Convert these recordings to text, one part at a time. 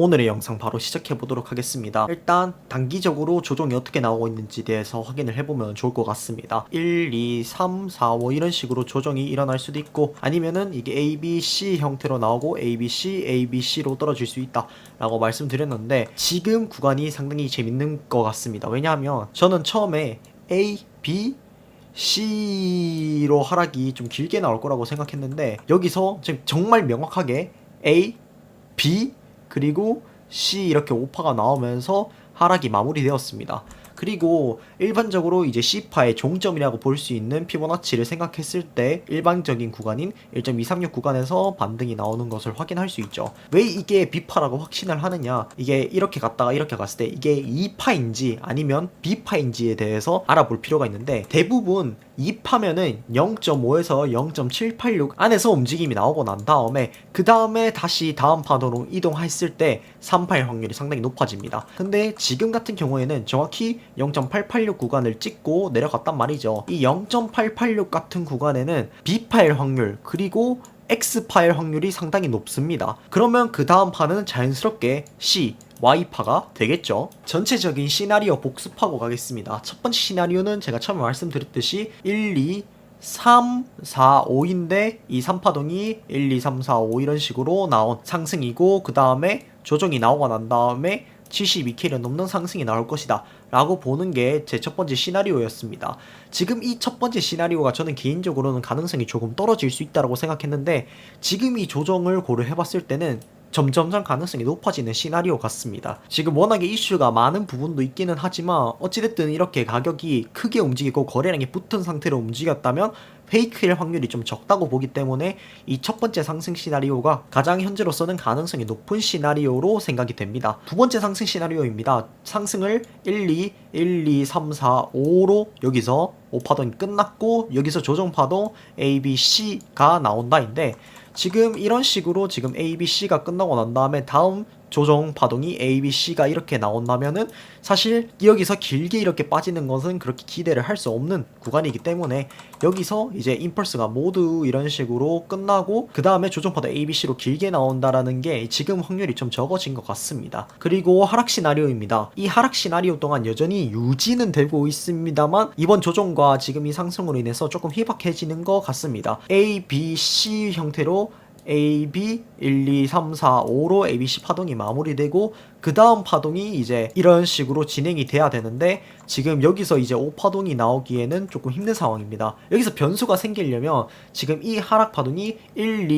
오늘의 영상 바로 시작해 보도록 하겠습니다. 일단 단기적으로 조정이 어떻게 나오고 있는지 대해서 확인을 해보면 좋을 것 같습니다. 1, 2, 3, 4, 5 이런 식으로 조정이 일어날 수도 있고, 아니면은 이게 A, B, C 형태로 나오고 A, B, C, A, B, C로 떨어질 수 있다 라고 말씀드렸는데, 지금 구간이 상당히 재밌는 것 같습니다. 왜냐하면 저는 처음에 A, B, C로 하락이 좀 길게 나올 거라고 생각했는데, 여기서 지금 정말 명확하게 A, B 그리고 C 이렇게 오파가 나오면서 하락이 마무리되었습니다. 그리고 일반적으로 이제 C파의 종점이라고 볼 수 있는 피보나치를 생각했을 때 일반적인 구간인 1.236 구간에서 반등이 나오는 것을 확인할 수 있죠. 왜 이게 B파라고 확신을 하느냐, 이게 이렇게 갔다가 이렇게 갔을 때 이게 2파인지 아니면 B파인지에 대해서 알아볼 필요가 있는데, 대부분 2파면은 0.5에서 0.786 안에서 움직임이 나오고 난 다음에 그 다음에 다시 다음 파도로 이동했을 때 3파일 확률이 상당히 높아집니다. 근데 지금 같은 경우에는 정확히 0.886 구간을 찍고 내려갔단 말이죠. 이 0.886 같은 구간에는 B파일 확률 그리고 X파일 확률이 상당히 높습니다. 그러면 그 다음 파는 자연스럽게 C, Y파가 되겠죠. 전체적인 시나리오 복습하고 가겠습니다. 첫 번째 시나리오는 제가 처음에 말씀드렸듯이 1, 2, 3, 4, 5인데 이 3파동이 1, 2, 3, 4, 5 이런 식으로 나온 상승이고, 그 다음에 조정이 나오고 난 다음에 72K를 넘는 상승이 나올 것이다 라고 보는 게 제 첫 번째 시나리오였습니다. 지금 이 첫 번째 시나리오가 저는 개인적으로는 가능성이 조금 떨어질 수 있다고 생각했는데, 지금 이 조정을 고려해봤을 때는 점점점 가능성이 높아지는 시나리오 같습니다. 지금 워낙에 이슈가 많은 부분도 있기는 하지만 어찌됐든 이렇게 가격이 크게 움직이고 거래량이 붙은 상태로 움직였다면 페이크일 확률이 좀 적다고 보기 때문에 이 첫 번째 상승 시나리오가 가장 현재로서는 가능성이 높은 시나리오로 생각이 됩니다. 두 번째 상승 시나리오입니다. 상승을 1, 2, 3, 4, 5로 여기서 5파동이 끝났고 여기서 조정파동 A, B, C가 나온다인데, 지금 이런 식으로 지금 A, B, C가 끝나고 난 다음에 다음 조정 파동이 A, B, C가 이렇게 나온다면은 사실 여기서 길게 이렇게 빠지는 것은 그렇게 기대를 할 수 없는 구간이기 때문에 여기서 이제 임펄스가 모두 이런 식으로 끝나고 그 다음에 조정 파동 A, B, C로 길게 나온다라는 게 지금 확률이 좀 적어진 것 같습니다. 그리고 하락 시나리오입니다. 이 하락 시나리오 동안 여전히 유지는 되고 있습니다만 이번 조정과 지금 이 상승으로 인해서 조금 희박해지는 것 같습니다. A, B, C 형태로 A, B, 1, 2, 3, 4, 5로 ABC 파동이 마무리되고 그 다음 파동이 이제 이런 식으로 진행이 돼야 되는데, 지금 여기서 이제 5파동이 나오기에는 조금 힘든 상황입니다. 여기서 변수가 생기려면 지금 이 하락 파동이 1,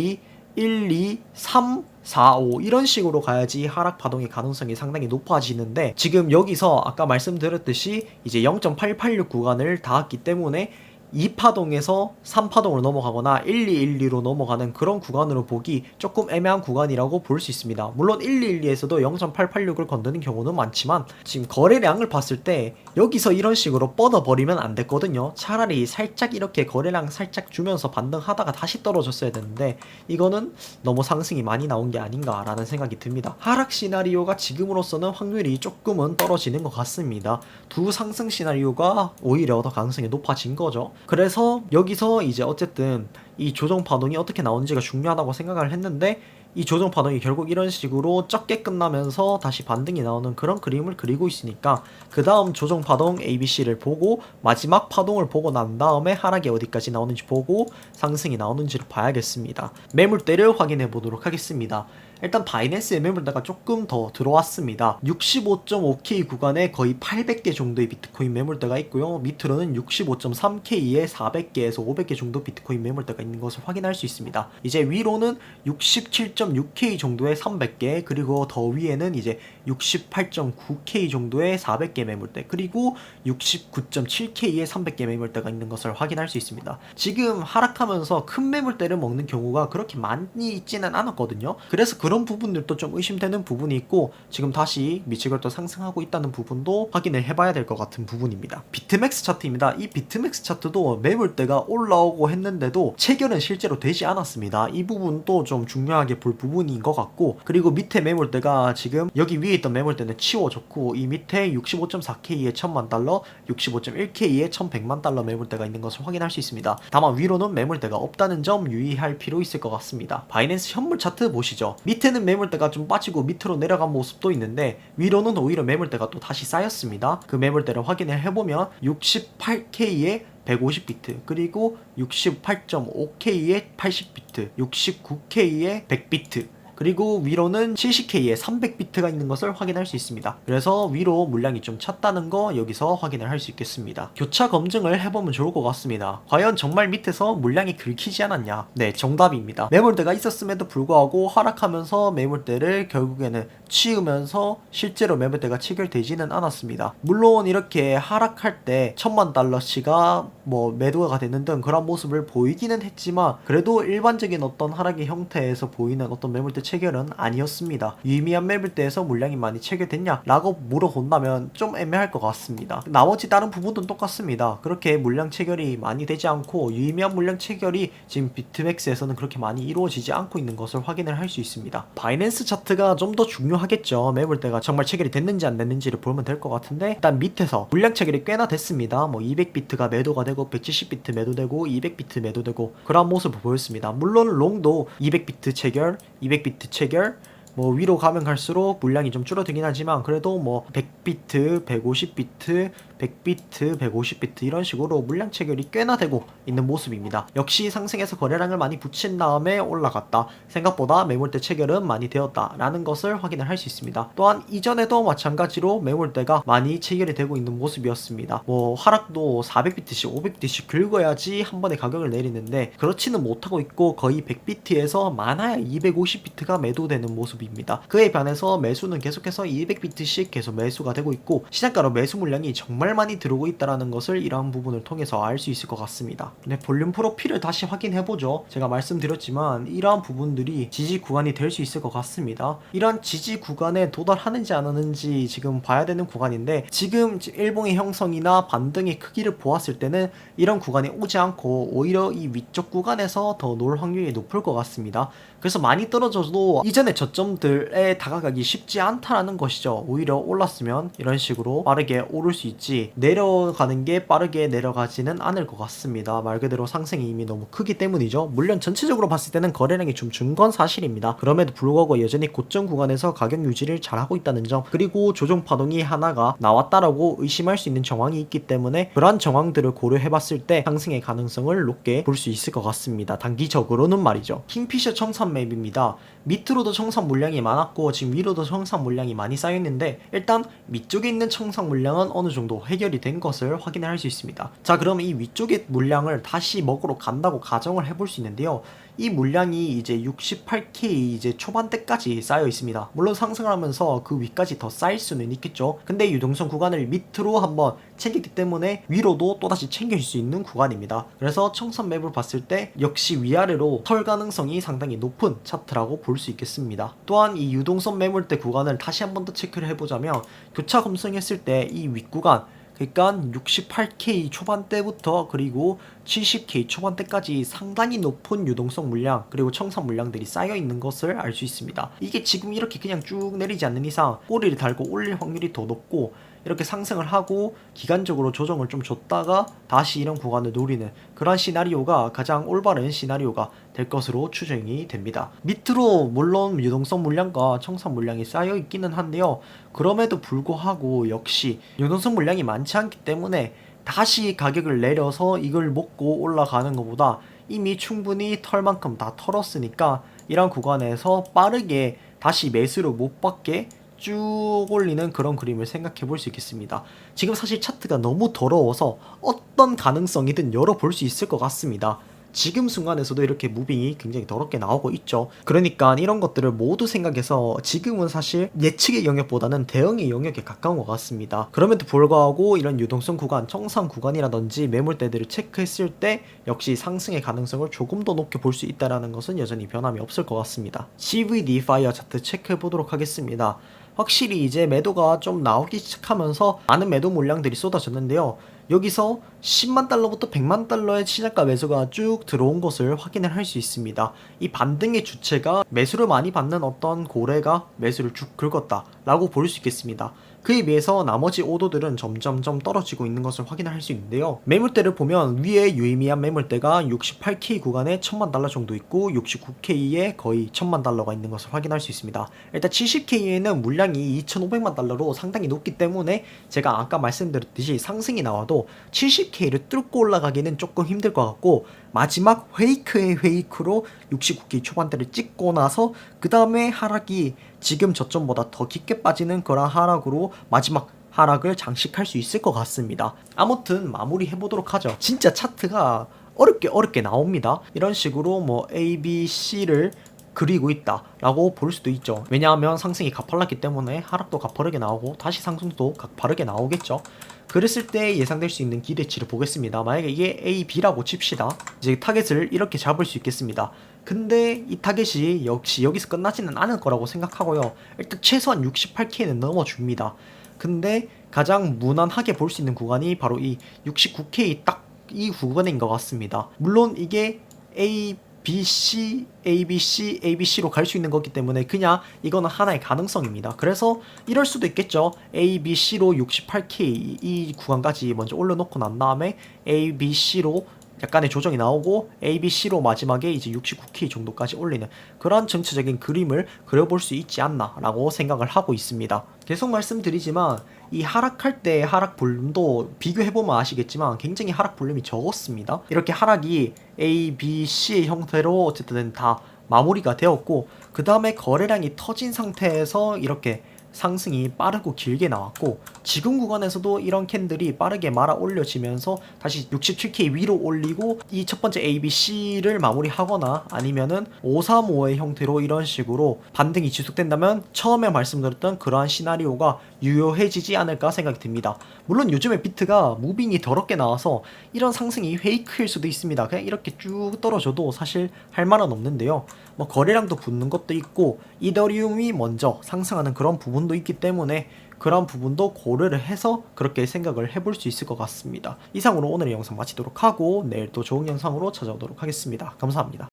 2, 3, 4, 5 이런 식으로 가야지 하락 파동의 가능성이 상당히 높아지는데, 지금 여기서 아까 말씀드렸듯이 이제 0.886 구간을 닿았기 때문에 2파동에서 3파동으로 넘어가거나 1212로 넘어가는 그런 구간으로 보기 조금 애매한 구간이라고 볼 수 있습니다. 물론 1212에서도 0.886을 건드는 경우는 많지만 지금 거래량을 봤을 때 여기서 이런 식으로 뻗어버리면 안 됐거든요. 차라리 살짝 이렇게 거래량 살짝 주면서 반등하다가 다시 떨어졌어야 되는데 이거는 너무 상승이 많이 나온 게 아닌가라는 생각이 듭니다. 하락 시나리오가 지금으로서는 확률이 조금은 떨어지는 것 같습니다. 두 상승 시나리오가 오히려 더 가능성이 높아진 거죠. 그래서 여기서 이제 어쨌든 이 조정 파동이 어떻게 나오는지가 중요하다고 생각을 했는데, 이 조정 파동이 결국 이런 식으로 적게 끝나면서 다시 반등이 나오는 그런 그림을 그리고 있으니까 그 다음 조정 파동 ABC를 보고 마지막 파동을 보고 난 다음에 하락이 어디까지 나오는지 보고 상승이 나오는지를 봐야겠습니다. 매물대를 확인해 보도록 하겠습니다. 일단 바이낸스의 매물대가 조금 더 들어왔습니다. 65.5K 구간에 거의 800개 정도의 비트코인 매물대가 있고요. 밑으로는 65.3K에 400개에서 500개 정도 비트코인 매물대가 있는 것을 확인할 수 있습니다. 이제 위로는 67.6K 정도의 300개, 그리고 더 위에는 이제 68.9K 정도의 400개 매물대, 그리고 69.7K의 300개 매물대가 있는 것을 확인할 수 있습니다. 지금 하락하면서 큰 매물대를 먹는 경우가 그렇게 많이 있지는 않았거든요. 그래서 그런 부분들도 좀 의심되는 부분이 있고, 지금 다시 미치걸도 상승하고 있다는 부분도 확인을 해봐야 될 것 같은 부분입니다. 비트맥스 차트입니다. 이 비트맥스 차트도 매물대가 올라오고 했는데도 체결은 실제로 되지 않았습니다. 이 부분도 좀 중요하게 볼 부분인 것 같고, 그리고 밑에 매물대가 지금 여기 위에 있던 매물대는 치워졌고 이 밑에 65.4K에 1000만 달러, 65.1K에 1100만 달러 매물대가 있는 것을 확인할 수 있습니다. 다만 위로는 매물대가 없다는 점 유의할 필요 있을 것 같습니다. 바이낸스 현물 차트 보시죠. 밑에 밑에는 매물대가 좀 빠지고 밑으로 내려간 모습도 있는데 위로는 오히려 매물대가 또 다시 쌓였습니다. 그 매물대를 확인을 해보면 68K에 150비트, 그리고 68.5K에 80비트, 69K에 100비트, 그리고 위로는 70K에 300비트가 있는 것을 확인할 수 있습니다. 그래서 위로 물량이 좀 찼다는 거 여기서 확인을 할 수 있겠습니다. 교차 검증을 해보면 좋을 것 같습니다. 과연 정말 밑에서 물량이 긁히지 않았냐? 네, 정답입니다. 매물대가 있었음에도 불구하고 하락하면서 매물대를 결국에는 치우면서 실제로 매물대가 체결되지는 않았습니다. 물론 이렇게 하락할 때 1000만 달러치가 뭐 매도가 되는 등 그런 모습을 보이기는 했지만 그래도 일반적인 어떤 하락의 형태에서 보이는 어떤 매물대 체결은 아니었습니다. 유의미한 매물대에서 물량이 많이 체결됐냐? 라고 물어본다면 좀 애매할 것 같습니다. 나머지 다른 부분도 똑같습니다. 그렇게 물량 체결이 많이 되지 않고 유의미한 물량 체결이 지금 비트맥스에서는 그렇게 많이 이루어지지 않고 있는 것을 확인을 할 수 있습니다. 바이낸스 차트가 좀 더 중요하겠죠. 매물대가 정말 체결이 됐는지 안 됐는지를 보면 될 것 같은데 일단 밑에서 물량 체결이 꽤나 됐습니다. 뭐 200비트가 매도가 되고 170비트 매도되고 200비트 매도되고 그런 모습을 보였습니다. 물론 롱도 200비트 체결, 200비트 체결, 뭐 위로 가면 갈수록 물량이 좀 줄어들긴 하지만 그래도 뭐 100비트, 150비트, 100비트, 150비트 이런 식으로 물량 체결이 꽤나 되고 있는 모습입니다. 역시 상승해서 거래량을 많이 붙인 다음에 올라갔다. 생각보다 매물대 체결은 많이 되었다 라는 것을 확인을 할 수 있습니다. 또한 이전에도 마찬가지로 매물대가 많이 체결이 되고 있는 모습이었습니다. 뭐 하락도 400비트씩 500비트씩 긁어야지 한 번에 가격을 내리는데 그렇지는 못하고 있고 거의 100비트에서 많아야 250비트가 매도되는 모습입니다. 그에 반해서 매수는 계속해서 200비트씩 계속 매수가 되고 있고 시장가로 매수 물량이 정말 많이 들어오고 있다는 것을 이러한 부분을 통해서 알 수 있을 것 같습니다. 네, 볼륨 프로필을 다시 확인해보죠. 제가 말씀드렸지만 이러한 부분들이 지지 구간이 될 수 있을 것 같습니다. 이러한 지지 구간에 도달하는지 안 하는지 지금 봐야 되는 구간인데 지금 일봉의 형성이나 반등의 크기를 보았을 때는 이런 구간에 오지 않고 오히려 이 위쪽 구간에서 더 놓을 확률이 높을 것 같습니다. 그래서 많이 떨어져도 이전의 저점들에 다가가기 쉽지 않다라는 것이죠. 오히려 올랐으면 이런 식으로 빠르게 오를 수 있지 내려가는 게 빠르게 내려가지는 않을 것 같습니다. 말 그대로 상승이 이미 너무 크기 때문이죠. 물론 전체적으로 봤을 때는 거래량이 좀 준 건 사실입니다. 그럼에도 불구하고 여전히 고점 구간에서 가격 유지를 잘하고 있다는 점, 그리고 조정 파동이 하나가 나왔다라고 의심할 수 있는 정황이 있기 때문에 그러한 정황들을 고려해봤을 때 상승의 가능성을 높게 볼 수 있을 것 같습니다. 단기적으로는 말이죠. 킹피셔 청산 맵입니다. 밑으로도 청산 물량이 많았고 지금 위로도 청산 물량이 많이 쌓여있는데 일단 위쪽에 있는 청산 물량은 어느 정도 해결이 된 것을 확인할 수 있습니다. 자, 그럼 이 위쪽의 물량을 다시 먹으러 간다고 가정을 해볼 수 있는데요. 이 물량이 이제 68K 이제 초반대까지 쌓여 있습니다. 물론 상승을 하면서 그 위까지 더 쌓일 수는 있겠죠. 근데 유동성 구간을 밑으로 한번 챙겼기 때문에 위로도 또다시 챙길 수 있는 구간입니다. 그래서 청산 맵을 봤을 때 역시 위아래로 털 가능성이 상당히 높은 차트라고 볼 수 있겠습니다. 또한 이 유동성 매물대 구간을 다시 한번 더 체크를 해보자면 교차 검증했을 때 이 윗구간, 그러니까 68K 초반대부터 그리고 70K 초반대까지 상당히 높은 유동성 물량 그리고 청산 물량들이 쌓여 있는 것을 알 수 있습니다. 이게 지금 이렇게 그냥 쭉 내리지 않는 이상 꼬리를 달고 올릴 확률이 더 높고 이렇게 상승을 하고 기간적으로 조정을 좀 줬다가 다시 이런 구간을 노리는 그런 시나리오가 가장 올바른 시나리오가 될 것으로 추정이 됩니다. 밑으로 물론 유동성 물량과 청산 물량이 쌓여 있기는 한데요. 그럼에도 불구하고 역시 유동성 물량이 많지 않기 때문에 다시 가격을 내려서 이걸 먹고 올라가는 것보다 이미 충분히 털만큼 다 털었으니까 이런 구간에서 빠르게 다시 매수를 못 받게 쭉 올리는 그런 그림을 생각해 볼 수 있겠습니다. 지금 사실 차트가 너무 더러워서 어떤 가능성이든 열어볼 수 있을 것 같습니다. 지금 순간에서도 이렇게 무빙이 굉장히 더럽게 나오고 있죠. 그러니까 이런 것들을 모두 생각해서 지금은 사실 예측의 영역보다는 대응의 영역에 가까운 것 같습니다. 그럼에도 불구하고 이런 유동성 구간, 청산 구간이라든지 매물대들을 체크했을 때 역시 상승의 가능성을 조금 더 높게 볼 수 있다는 것은 여전히 변함이 없을 것 같습니다. CVD 파이어 차트 체크해 보도록 하겠습니다. 확실히 이제 매도가 좀 나오기 시작하면서 많은 매도 물량들이 쏟아졌는데요. 여기서 10만 달러부터 100만 달러의 시작가 매수가 쭉 들어온 것을 확인을 할 수 있습니다. 이 반등의 주체가 매수를 많이 받는 어떤 고래가 매수를 쭉 긁었다 라고 볼 수 있겠습니다. 그에 비해서 나머지 오도들은 점점점 떨어지고 있는 것을 확인할 수 있는데요. 매물대를 보면 위에 유의미한 매물대가 68K 구간에 1000만 달러 정도 있고 69K에 거의 1000만 달러가 있는 것을 확인할 수 있습니다. 일단 70K에는 물량이 2500만 달러로 상당히 높기 때문에 제가 아까 말씀드렸듯이 상승이 나와도 70K를 뚫고 올라가기는 조금 힘들 것 같고, 마지막 페이크의 페이크로 69K 초반대를 찍고 나서 그 다음에 하락이 지금 저점보다 더 깊게 빠지는 그런 하락으로 마지막 하락을 장식할 수 있을 것 같습니다. 아무튼 마무리 해보도록 하죠. 진짜 차트가 어렵게 나옵니다. 이런 식으로 뭐 A, B, C를 그리고 있다 라고 볼 수도 있죠. 왜냐하면 상승이 가팔랐기 때문에 하락도 가파르게 나오고 다시 상승도 가파르게 나오겠죠. 그랬을 때 예상될 수 있는 기대치를 보겠습니다. 만약에 이게 A, B라고 칩시다. 이제 타겟을 이렇게 잡을 수 있겠습니다. 근데 이 타겟이 역시 여기서 끝나지는 않을 거라고 생각하고요. 일단 최소한 68K는 넘어줍니다. 근데 가장 무난하게 볼 수 있는 구간이 바로 이 69K 딱 이 구간인 것 같습니다. 물론 이게 A, BC, ABC, ABC로 갈 수 있는 거기 때문에 그냥 이거는 하나의 가능성입니다. 그래서 이럴 수도 있겠죠. ABC로 68K 이 구간까지 먼저 올려놓고 난 다음에 ABC로 약간의 조정이 나오고 ABC로 마지막에 이제 69K 정도까지 올리는 그런 전체적인 그림을 그려볼 수 있지 않나 라고 생각을 하고 있습니다. 계속 말씀드리지만 이 하락할 때 하락 볼륨도 비교해보면 아시겠지만 굉장히 하락 볼륨이 적었습니다. 이렇게 하락이 A, B, C의 형태로 어쨌든 다 마무리가 되었고, 그 다음에 거래량이 터진 상태에서 이렇게 상승이 빠르고 길게 나왔고, 지금 구간에서도 이런 캔들이 빠르게 말아 올려지면서 다시 67K 위로 올리고 이 첫 번째 ABC를 마무리하거나 아니면은 535의 형태로 이런 식으로 반등이 지속된다면 처음에 말씀드렸던 그러한 시나리오가 유효해지지 않을까 생각이 듭니다. 물론 요즘에 비트가 무빙이 더럽게 나와서 이런 상승이 페이크일 수도 있습니다. 그냥 이렇게 쭉 떨어져도 사실 할 말은 없는데요. 뭐 거래량도 붙는 것도 있고 이더리움이 먼저 상승하는 그런 부분도 있기 때문에 그런 부분도 고려를 해서 그렇게 생각을 해볼 수 있을 것 같습니다. 이상으로 오늘의 영상 마치도록 하고 내일 또 좋은 영상으로 찾아오도록 하겠습니다. 감사합니다.